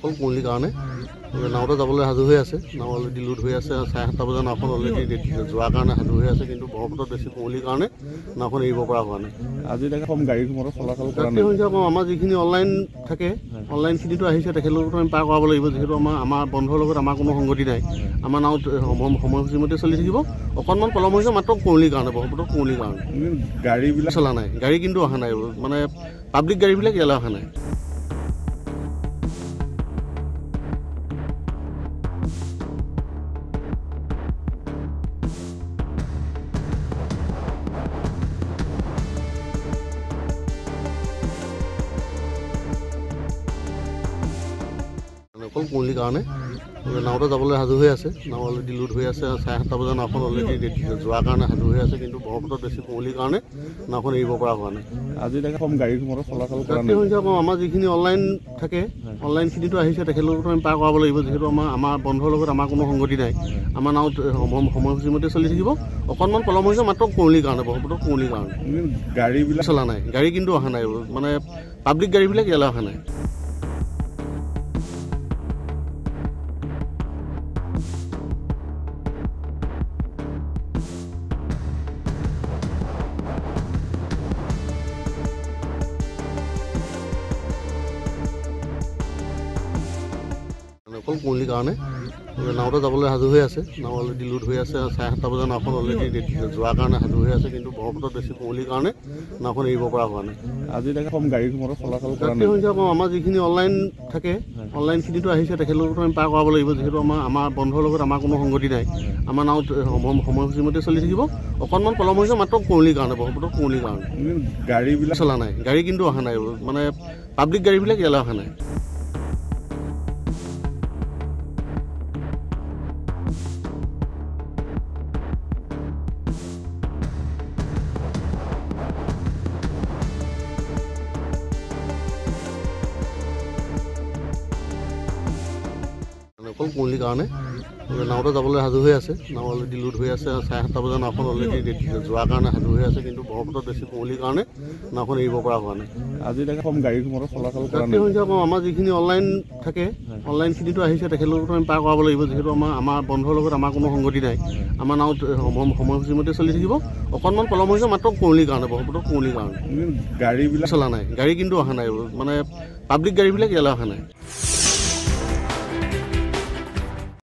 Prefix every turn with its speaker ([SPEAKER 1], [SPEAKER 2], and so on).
[SPEAKER 1] অকল কুঁৱলীৰ কাৰণে নাওতে যাবলৈ সাজু হৈ আছে। নাও অলৰেডি লোড হৈ আছে। 7:30 বজাত নাওখন অলৰেডি যোৱাৰ কাৰণে সাজু হৈ আছে, কিন্তু ব্ৰহ্মপুত্ৰত বেছি কুঁৱলীৰ কাৰণে নাওখন এৰিব পৰা হোৱা নাই।
[SPEAKER 2] আজি দেখা কম গাড়ী চলাচল কৰা
[SPEAKER 1] ৰাতি সংখ্যা কম। আমাৰ যিখিনি অনলাইন থাকে, অনলাইনখিনিতো আহিছে, তেখেতলোকতো আমি পাৰ কৰাব লাগিব, যিহেতু আমাৰ বন্ধৰ লগত আমাৰ কোনো সংগতি নাই। আমাৰ নাও সময়সূচীমতে চলি থাকিব। অকণমান পলম হৈছে মাত্ৰ কুঁৱলীৰ কাৰণে, ব্ৰহ্মপুত্ৰৰ কুঁৱলীৰ কাৰণে।
[SPEAKER 2] গাড়ীবিলাক
[SPEAKER 1] চলা নাই, গাড়ী কিন্তু অহা নাই, মানে পাব্লিক গাড়ীবিলাক ইয়ালৈ অহা নাই। অকল কুঁৱলীৰ কাৰণে নাওতে যাবলৈ সাজু হৈ আছে। নাও অলৰেডি লোড হৈ আছে। 7:30 বজাত নাওখন অলৰেডি যোৱাৰ কাৰণে সাজু হৈ আছে, কিন্তু ব্ৰহ্মপুত্ৰত বেছি কুঁৱলীৰ কাৰণে নাওখন এৰিব পৰা হোৱা নাই।
[SPEAKER 2] আজি দেখা কম গাড়ী চলাচল কৰা
[SPEAKER 1] ৰাতি সংখ্যা কম। আমাৰ যিখিনি অনলাইন থাকে, অনলাইনখিনিতো আহিছে, তেখেতলোকতো আমি পাৰ কৰাব লাগিব, যিহেতু আমাৰ বন্ধৰ লগত আমাৰ কোনো সংগতি নাই। আমাৰ নাও সময়সূচীমতে চলি থাকিব। অকণমান পলম হৈছে মাত্ৰ কুঁৱলীৰ কাৰণে, ব্ৰহ্মপুত্ৰৰ কুঁৱলীৰ কাৰণে।
[SPEAKER 2] গাড়ীবিলাক
[SPEAKER 1] চলা নাই, গাড়ী কিন্তু অহা নাই, মানে পাব্লিক গাড়ীবিলাক ইয়ালৈ অহা নাই। অকল কুঁৱলীৰ কাৰণে নাওতে যাবলৈ সাজু হৈ আছে। নাও অলৰেডি লোড হৈ আছে। 7:30 বজাত নাওখন অলৰেডি যোৱাৰ কাৰণে সাজু হৈ আছে, কিন্তু ব্ৰহ্মপুত্ৰত বেছি কুঁৱলীৰ কাৰণে নাওখন এৰিব পৰা হোৱা নাই।
[SPEAKER 2] আজি দেখা কম গাড়ী চলাচল কৰা
[SPEAKER 1] ৰাতি সংখ্যা কম। আমাৰ যিখিনি অনলাইন থাকে, অনলাইনখিনিতো আহিছে, তেখেতলোকতো আমি পাৰ কৰাব লাগিব, যিহেতু আমাৰ বন্ধৰ লগত আমাৰ কোনো সংগতি নাই। আমাৰ নাও সময়সূচীমতে চলি থাকিব। অকণমান পলম হৈছে মাত্ৰ কুঁৱলীৰ কাৰণে, ব্ৰহ্মপুত্ৰৰ কুঁৱলীৰ কাৰণে।
[SPEAKER 2] গাড়ীবিলাক
[SPEAKER 1] চলা নাই, গাড়ী কিন্তু অহা নাই, মানে পাব্লিক গাড়ীবিলাক ইয়ালৈ অহা নাই। অকল কুঁৱলীৰ কাৰণে নাওতে যাবলৈ সাজু হৈ আছে। নাও অলৰেডি লোড হৈ আছে। 7:30 বজাত নাওখন অলৰেডি যোৱাৰ কাৰণে সাজু হৈ আছে, কিন্তু ব্ৰহ্মপুত্ৰত বেছি কুঁৱলীৰ কাৰণে নাওখন এৰিব পৰা হোৱা নাই।
[SPEAKER 2] আজি দেখা কম গাড়ী চলাচল কৰা
[SPEAKER 1] ৰাতি সংখ্যা কম। আমাৰ যিখিনি অনলাইন থাকে, অনলাইনখিনিতো আহিছে, তেখেতলোকতো আমি পাৰ কৰাব লাগিব, যিহেতু আমাৰ বন্ধৰ লগত আমাৰ কোনো সংগতি নাই। আমাৰ নাও সময়সূচীমতে চলি থাকিব। অকণমান পলম হৈছে মাত্ৰ কুঁৱলীৰ কাৰণে, ব্ৰহ্মপুত্ৰৰ কুঁৱলীৰ কাৰণে।
[SPEAKER 2] গাড়ীবিলাক
[SPEAKER 1] চলা নাই, গাড়ী কিন্তু অহা নাই, মানে পাব্লিক গাড়ীবিলাক ইয়ালৈ অহা নাই।